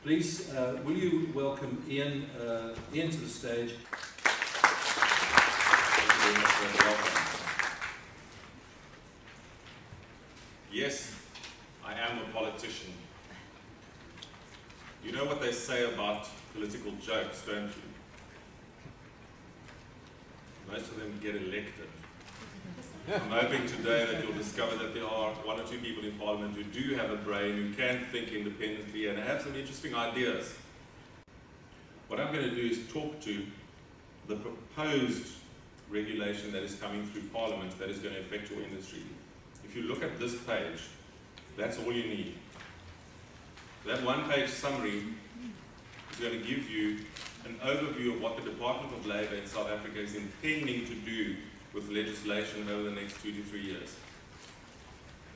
Please, will you welcome Ian to the stage? Thank you very much for the welcome. Yes, I am a politician. You know what they say about political jokes, don't you? Most of them get elected. I'm hoping today that you'll discover that there are one or two people in Parliament who do have a brain, who can think independently and have some interesting ideas. What I'm going to do is talk to the proposed regulation that is coming through Parliament that is going to affect your industry. If you look at this page, that's all you need. That one-page summary is going to give you an overview of what the Department of Labour in South Africa is intending to do with legislation over the next 2 to 3 years.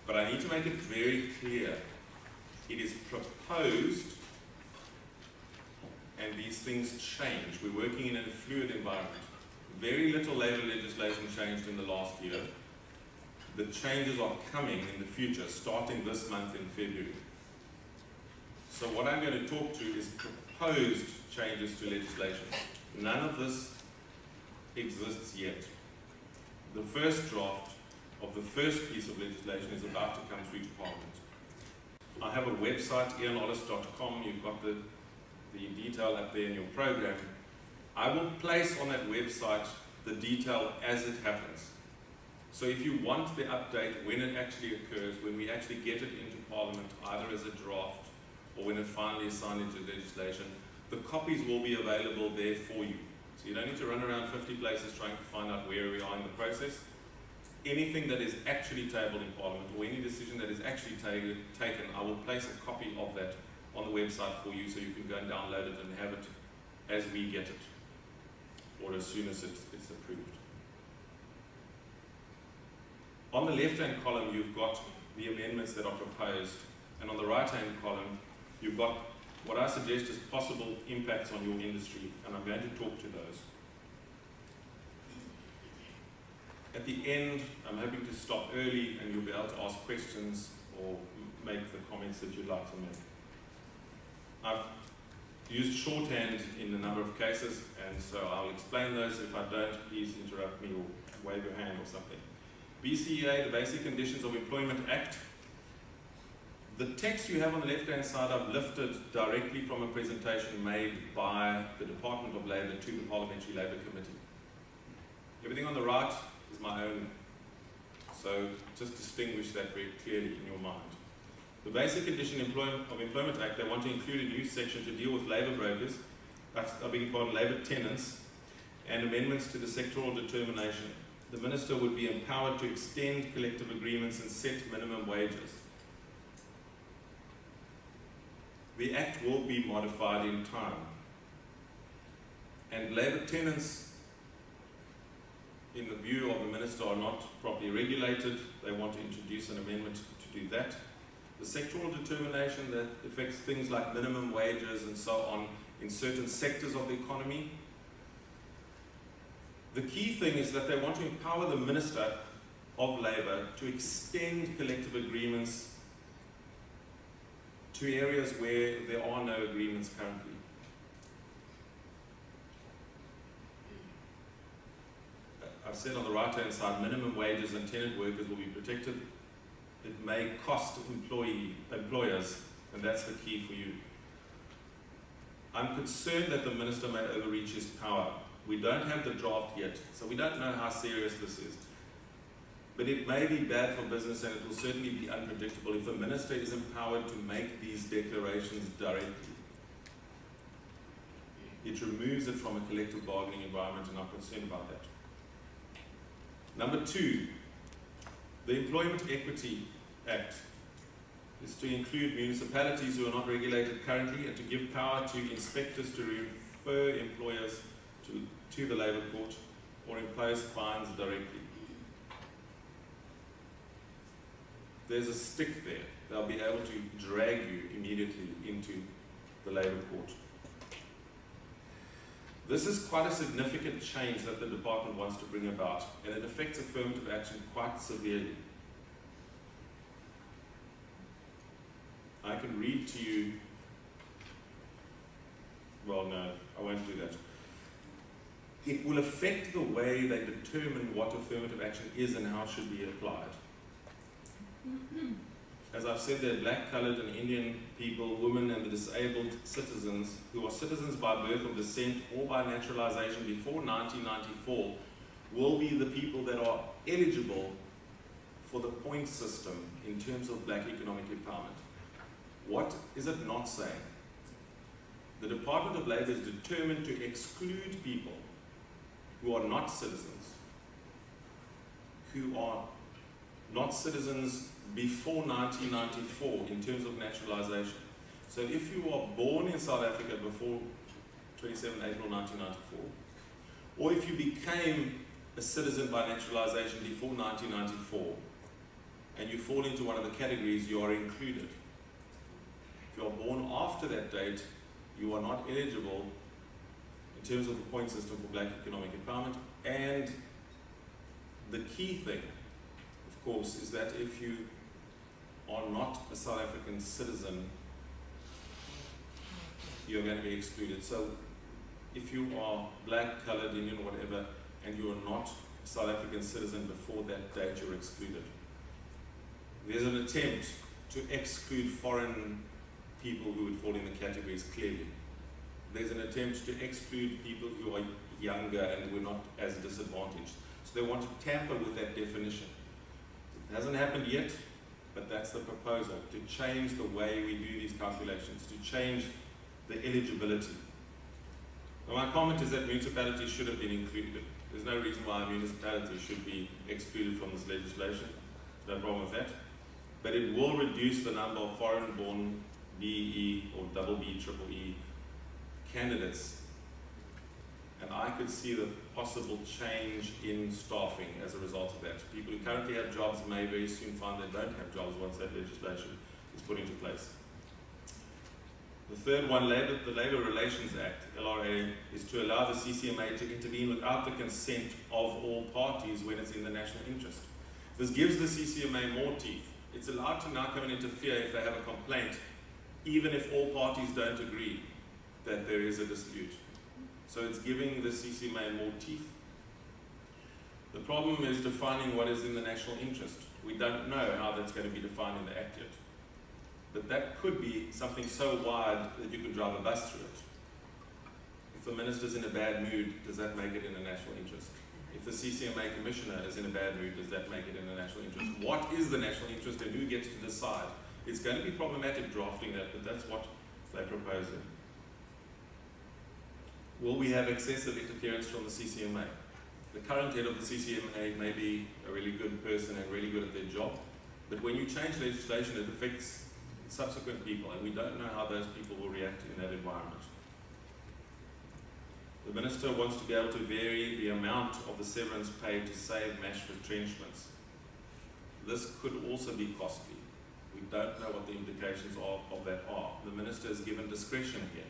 But I need to make it very clear. It is proposed, and these things change. We're working in a fluid environment. Very little labour legislation changed in the last year. The changes are coming in the future, starting this month in February. So what I'm going to talk to is proposed changes to legislation. None of this exists yet. The first draft of the first piece of legislation is about to come through to Parliament. I have a website, ianollis.com. You've got the detail up there in your program. I will place on that website the detail as it happens. So if you want the update when it actually occurs, when we actually get it into Parliament, either as a draft or when it finally is signed into legislation, the copies will be available there for you. So you don't need to run around 50 places trying to find out where we are in the process. Anything that is actually tabled in Parliament, or any decision that is actually taken, I will place a copy of that on the website for you so you can go and download it and have it as we get it, or as soon as it's approved. On the left-hand column, you've got the amendments that are proposed, and on the right-hand column, you've got what I suggest is possible impacts on your industry, and I'm going to talk to those. At the end, I'm hoping to stop early and you'll be able to ask questions or make the comments that you'd like to make. I've used shorthand in a number of cases, and so I'll explain those. If I don't, please interrupt me or wave your hand or something. BCEA, the Basic Conditions of Employment Act. The text you have on the left-hand side I've lifted directly from a presentation made by the Department of Labour to the Parliamentary Labour Committee. Everything on the right is my own, so just distinguish that very clearly in your mind. The Basic Condition of Employment Act, they want to include a new section to deal with labour brokers, labour tenants, and amendments to the sectoral determination. The Minister would be empowered to extend collective agreements and set minimum wages. The Act will be modified in time. And labour tenants, in the view of the Minister, are not properly regulated. They want to introduce an amendment to do that. The sectoral determination that affects things like minimum wages and so on in certain sectors of the economy. The key thing is that they want to empower the Minister of Labour to extend collective agreements to areas where there are no agreements currently. I've said on the right-hand side, minimum wages and tenant workers will be protected. It may cost employers, and that's the key for you. I'm concerned that the Minister may overreach his power. We don't have the draft yet, so we don't know how serious this is. But it may be bad for business, and it will certainly be unpredictable if the Minister is empowered to make these declarations directly. It removes it from a collective bargaining environment, and I'm concerned about that. Number two, the Employment Equity Act is to include municipalities who are not regulated currently and to give power to inspectors to refer employers to the Labour Court or impose fines directly. There's a stick there. They'll be able to drag you immediately into the Labour Court. This is quite a significant change that the department wants to bring about, and it affects affirmative action quite severely. I can read to you well, no, I won't do that. It will affect the way they determine what affirmative action is and how it should be applied. As I've said, there are black, coloured and Indian people, women and the disabled citizens who are citizens by birth or descent or by naturalization before 1994 will be the people that are eligible for the point system in terms of black economic empowerment. What is it not saying? The Department of Labour is determined to exclude people who are not citizens, who are not citizens before 1994 in terms of naturalization. So if you are born in South Africa before 27 April 1994, or if you became a citizen by naturalization before 1994, and you fall into one of the categories, you are included. If you are born after that date, you are not eligible in terms of the point system for black economic empowerment. And the key thing, of course, is that if you are not a South African citizen, you're going to be excluded. So if you are black, coloured, Indian, or whatever, and you are not a South African citizen before that date, you're excluded. There's an attempt to exclude foreign people who would fall in the categories clearly. There's an attempt to exclude people who are younger and were not as disadvantaged. So they want to tamper with that definition. It hasn't happened yet, but that's the proposal, to change the way we do these calculations, to change the eligibility. Now, my comment is that municipalities should have been included. There's no reason why a municipality should be excluded from this legislation. There's no problem with that. But it will reduce the number of foreign-born BE or double B, triple E candidates. And I could see the possible change in staffing as a result of that. People who currently have jobs may very soon find they don't have jobs once that legislation is put into place. The third one, the Labour Relations Act, LRA, is to allow the CCMA to intervene without the consent of all parties when it's in the national interest. This gives the CCMA more teeth. It's allowed to now come and interfere if they have a complaint, even if all parties don't agree that there is a dispute. So it's giving the CCMA more teeth. The problem is defining what is in the national interest. We don't know how that's going to be defined in the Act yet. But that could be something so wide that you could drive a bus through it. If the minister's in a bad mood, does that make it in the national interest? If the CCMA commissioner is in a bad mood, does that make it in the national interest? What is the national interest and who gets to decide? It's going to be problematic drafting that, but that's what they're proposing. Will we have excessive interference from the CCMA? The current head of the CCMA may be a really good person and really good at their job, but when you change legislation, it affects subsequent people, and we don't know how those people will react in that environment. The minister wants to be able to vary the amount of the severance paid to save mass retrenchments. This could also be costly. We don't know what the implications of that are. The minister is given discretion here.